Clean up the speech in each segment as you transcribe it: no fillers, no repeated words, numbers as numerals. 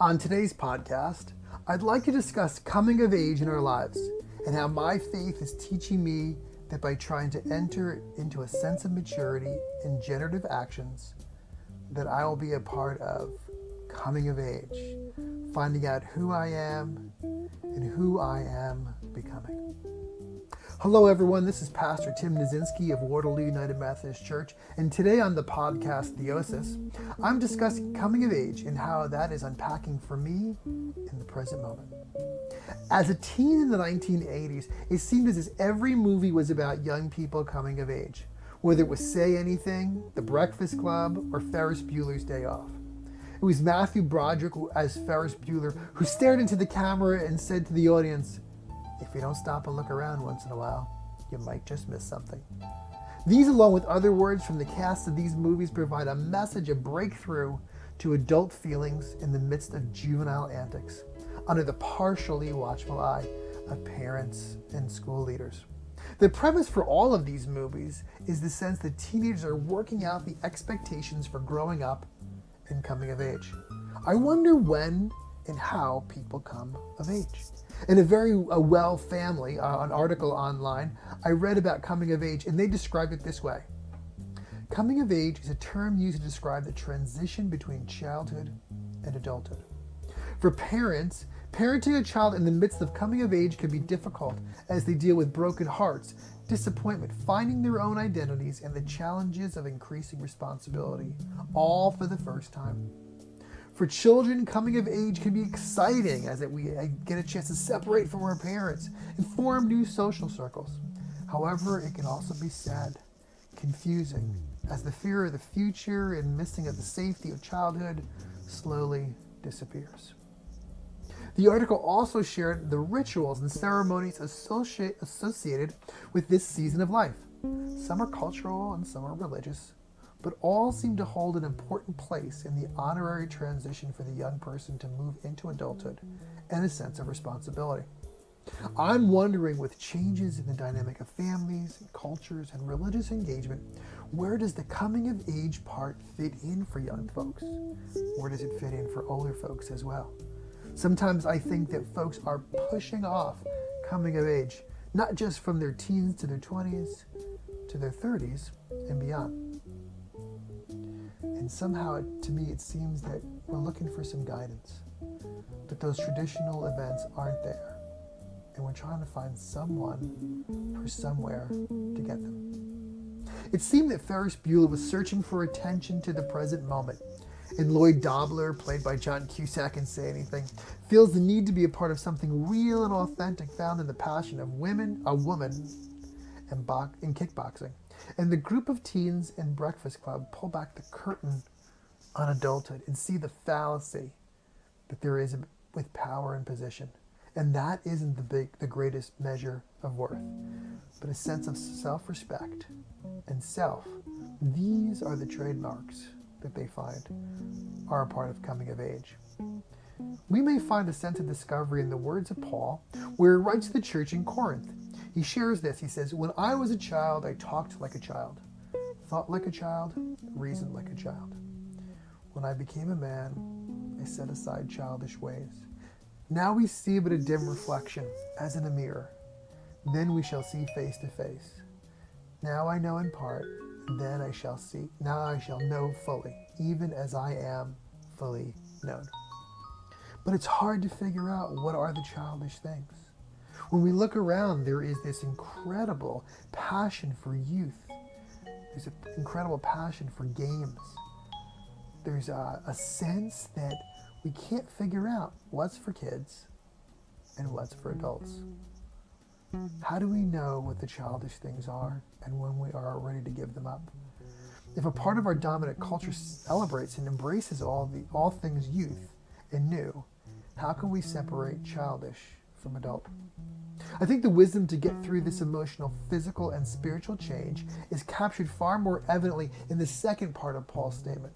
On today's podcast, I'd like to discuss coming of age in our lives and how my faith is teaching me that by trying to enter into a sense of maturity in generative actions, that I will be a part of coming of age, finding out who I am and who I am becoming. Hello, everyone. This is Pastor Tim Nizinski of Waterloo United Methodist Church, and today on the podcast Theosis, I'm discussing coming of age and how that is unpacking for me in the present moment. As a teen in the 1980s, it seemed as if every movie was about young people coming of age, whether it was Say Anything, The Breakfast Club, or Ferris Bueller's Day Off. It was Matthew Broderick as Ferris Bueller who stared into the camera and said to the audience, "If you don't stop and look around once in a while, you might just miss something." These, along with other words from the cast of these movies, provide a message of breakthrough to adult feelings in the midst of juvenile antics, under the partially watchful eye of parents and school leaders. The premise for all of these movies is the sense that teenagers are working out the expectations for growing up and coming of age. I wonder when and how people come of age. In a very well family, an article online, I read about coming of age, and they described it this way. Coming of age is a term used to describe the transition between childhood and adulthood. For parents, parenting a child in the midst of coming of age can be difficult as they deal with broken hearts, disappointment, finding their own identities, and the challenges of increasing responsibility, all for the first time. For children, coming of age can be exciting as we get a chance to separate from our parents and form new social circles. However, it can also be sad, confusing, as the fear of the future and missing of the safety of childhood slowly disappears. The article also shared the rituals and ceremonies associated with this season of life. Some are cultural and some are religious, but all seem to hold an important place in the honorary transition for the young person to move into adulthood and a sense of responsibility. I'm wondering, with changes in the dynamic of families, and cultures, and religious engagement, where does the coming of age part fit in for young folks? Where does it fit in for older folks as well? Sometimes I think that folks are pushing off coming of age, not just from their teens to their 20s, to their 30s and beyond. And somehow, to me, it seems that we're looking for some guidance, but those traditional events aren't there, and we're trying to find someone or somewhere to get them. It seemed that Ferris Bueller was searching for attention to the present moment, and Lloyd Dobler, played by John Cusack in Say Anything, feels the need to be a part of something real and authentic found in the passion of a woman, and kickboxing. And the group of teens in Breakfast Club pull back the curtain on adulthood and see the fallacy that there is with power and position. And that isn't the greatest measure of worth, but a sense of self-respect and self. These are the trademarks that they find are a part of coming of age. We may find a sense of discovery in the words of Paul, where he writes to the church in Corinth. He shares this. He says, "When I was a child, I talked like a child, thought like a child, reasoned like a child. When I became a man, I set aside childish ways. Now we see but a dim reflection, as in a mirror. Then we shall see face to face. Now I know in part, then I shall see. Now I shall know fully, even as I am fully known." But it's hard to figure out what are the childish things. When we look around, there is this incredible passion for youth. There's an incredible passion for games. There's a sense that we can't figure out what's for kids and what's for adults. How do we know what the childish things are and when we are ready to give them up? If a part of our dominant culture celebrates and embraces all things youth and new, how can we separate childish from adult? I think the wisdom to get through this emotional, physical, and spiritual change is captured far more evidently in the second part of Paul's statement.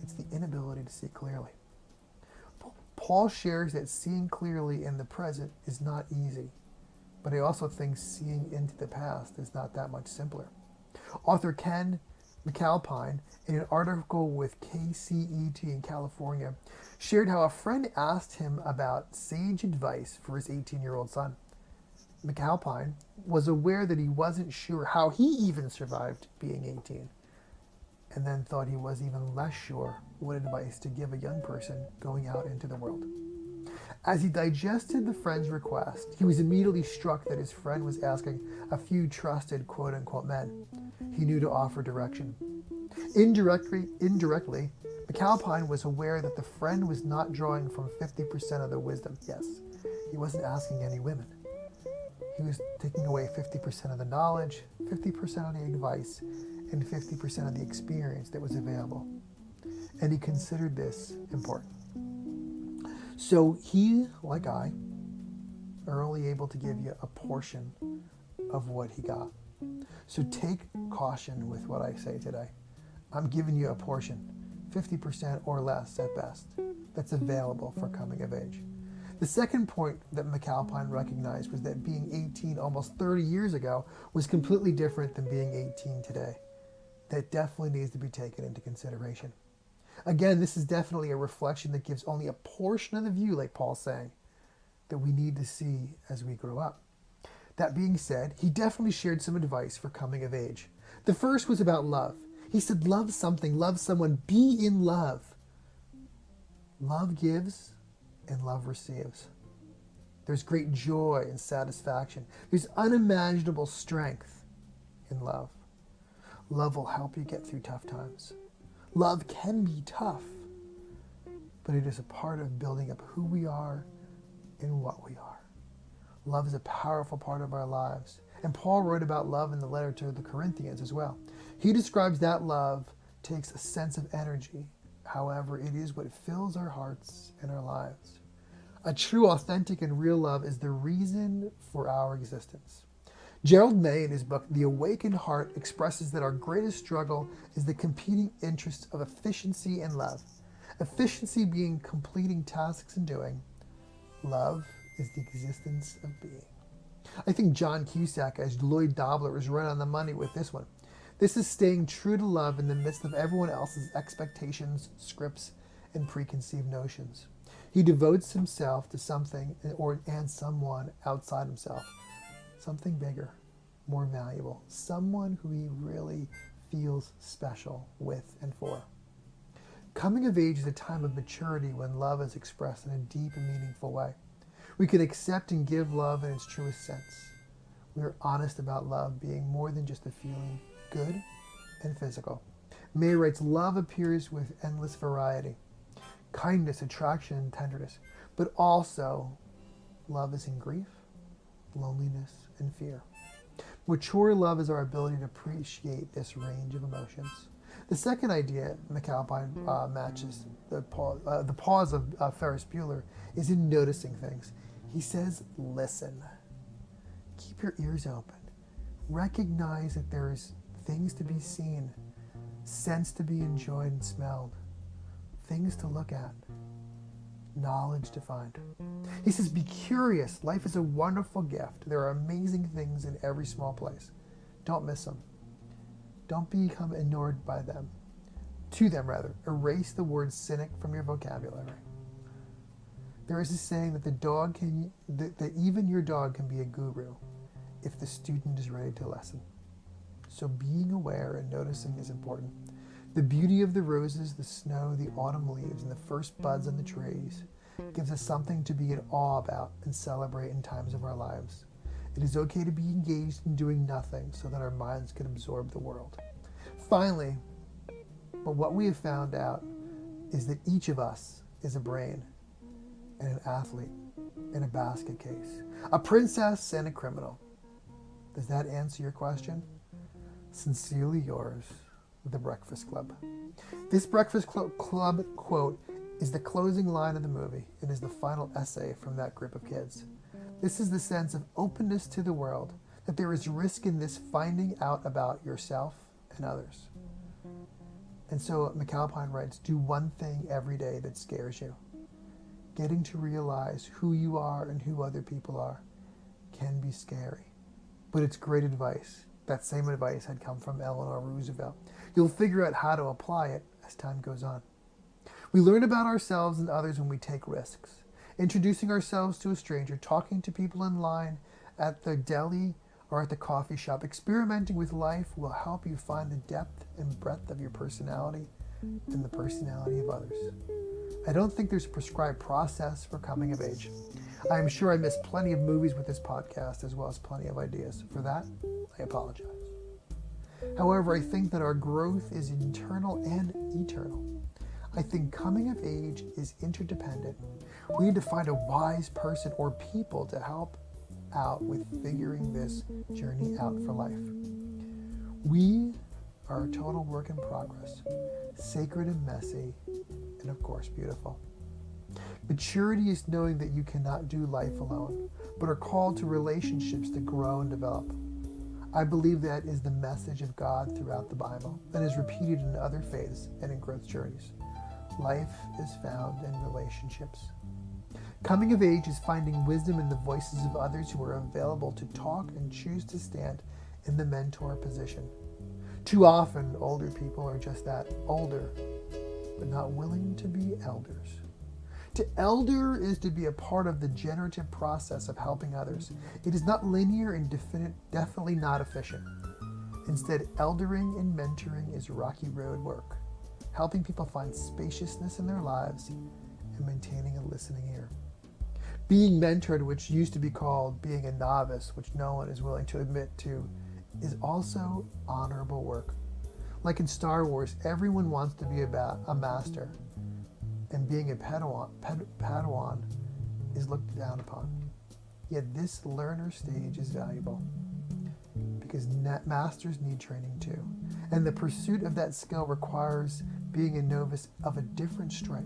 It's the inability to see clearly. Paul shares that seeing clearly in the present is not easy, but he also thinks seeing into the past is not that much simpler. Author Ken McAlpine, in an article with KCET in California, shared how a friend asked him about sage advice for his 18-year-old son. McAlpine was aware that he wasn't sure how he even survived being 18, and then thought he was even less sure what advice to give a young person going out into the world. As he digested the friend's request, he was immediately struck that his friend was asking a few trusted quote-unquote men he knew to offer direction. Indirectly, McAlpine was aware that the friend was not drawing from 50% of the wisdom. Yes, he wasn't asking any women. He was taking away 50% of the knowledge, 50% of the advice, and 50% of the experience that was available. And he considered this important. So he, like I, are only able to give you a portion of what he got. So take caution with what I say today. I'm giving you a portion, 50% or less at best, that's available for coming of age. The second point that McAlpine recognized was that being 18 almost 30 years ago was completely different than being 18 today. That definitely needs to be taken into consideration. Again, this is definitely a reflection that gives only a portion of the view, like Paul's saying, that we need to see as we grow up. That being said, he definitely shared some advice for coming of age. The first was about love. He said, love something, love someone, be in love. Love gives and love receives. There's great joy and satisfaction. There's unimaginable strength in love. Love will help you get through tough times. Love can be tough, but it is a part of building up who we are and what we are. Love is a powerful part of our lives. And Paul wrote about love in the letter to the Corinthians as well. He describes that love takes a sense of energy. However, it is what fills our hearts and our lives. A true, authentic, and real love is the reason for our existence. Gerald May, in his book, The Awakened Heart, expresses that our greatest struggle is the competing interests of efficiency and love. Efficiency being completing tasks and doing. Love is the existence of being. I think John Cusack as Lloyd Dobler is right on the money with this one. This is staying true to love in the midst of everyone else's expectations, scripts, and preconceived notions. He devotes himself to something and someone outside himself. Something bigger, more valuable, someone who he really feels special with and for. Coming of age is a time of maturity when love is expressed in a deep and meaningful way. We can accept and give love in its truest sense. We are honest about love being more than just a feeling, good and physical. May writes, love appears with endless variety, kindness, attraction, and tenderness, but also love is in grief, loneliness, and fear. Mature love is our ability to appreciate this range of emotions. The second idea McAlpine matches the pause of Ferris Bueller is in noticing things. He says, listen. Keep your ears open. Recognize that there's things to be seen, scents to be enjoyed and smelled, things to look at, knowledge to find. He says, be curious. Life is a wonderful gift. There are amazing things in every small place. Don't miss them. Don't become inured by them. To them, rather. Erase the word cynic from your vocabulary. There is a saying that that even your dog can be a guru if the student is ready to listen. So being aware and noticing is important. The beauty of the roses, the snow, the autumn leaves, and the first buds on the trees gives us something to be in awe about and celebrate in times of our lives. It is okay to be engaged in doing nothing so that our minds can absorb the world. Finally, but what we have found out is that each of us is a brain and an athlete and a basket case, a princess and a criminal. Does that answer your question? Sincerely yours, The Breakfast Club. This Breakfast Club quote is the closing line of the movie and is the final essay from that group of kids. This is the sense of openness to the world, that there is risk in this finding out about yourself and others. And so McAlpine writes, do one thing every day that scares you. Getting to realize who you are and who other people are can be scary, but it's great advice. That same advice had come from Eleanor Roosevelt. You'll figure out how to apply it as time goes on. We learn about ourselves and others when we take risks. Introducing ourselves to a stranger, talking to people in line at the deli or at the coffee shop, experimenting with life will help you find the depth and breadth of your personality and the personality of others. I don't think there's a prescribed process for coming of age. I am sure I missed plenty of movies with this podcast as well as plenty of ideas. For that, I apologize. However, I think that our growth is internal and eternal. I think coming of age is interdependent. We need to find a wise person or people to help out with figuring this journey out for life. We are a total work in progress, sacred and messy, and of course beautiful. Maturity is knowing that you cannot do life alone, but are called to relationships that grow and develop. I believe that is the message of God throughout the Bible and is repeated in other faiths and in growth journeys. Life is found in relationships. Coming of age is finding wisdom in the voices of others who are available to talk and choose to stand in the mentor position. Too often, older people are just that, older, but not willing to be elders. To elder is to be a part of the generative process of helping others. It is not linear and definitely not efficient. Instead, eldering and mentoring is rocky road work, helping people find spaciousness in their lives and maintaining a listening ear. Being mentored, which used to be called being a novice, which no one is willing to admit to, is also honorable work. Like in Star Wars, everyone wants to be a master, and being a Padawan is looked down upon. Yet this learner stage is valuable because masters need training too, and the pursuit of that skill requires being a novice of a different stripe.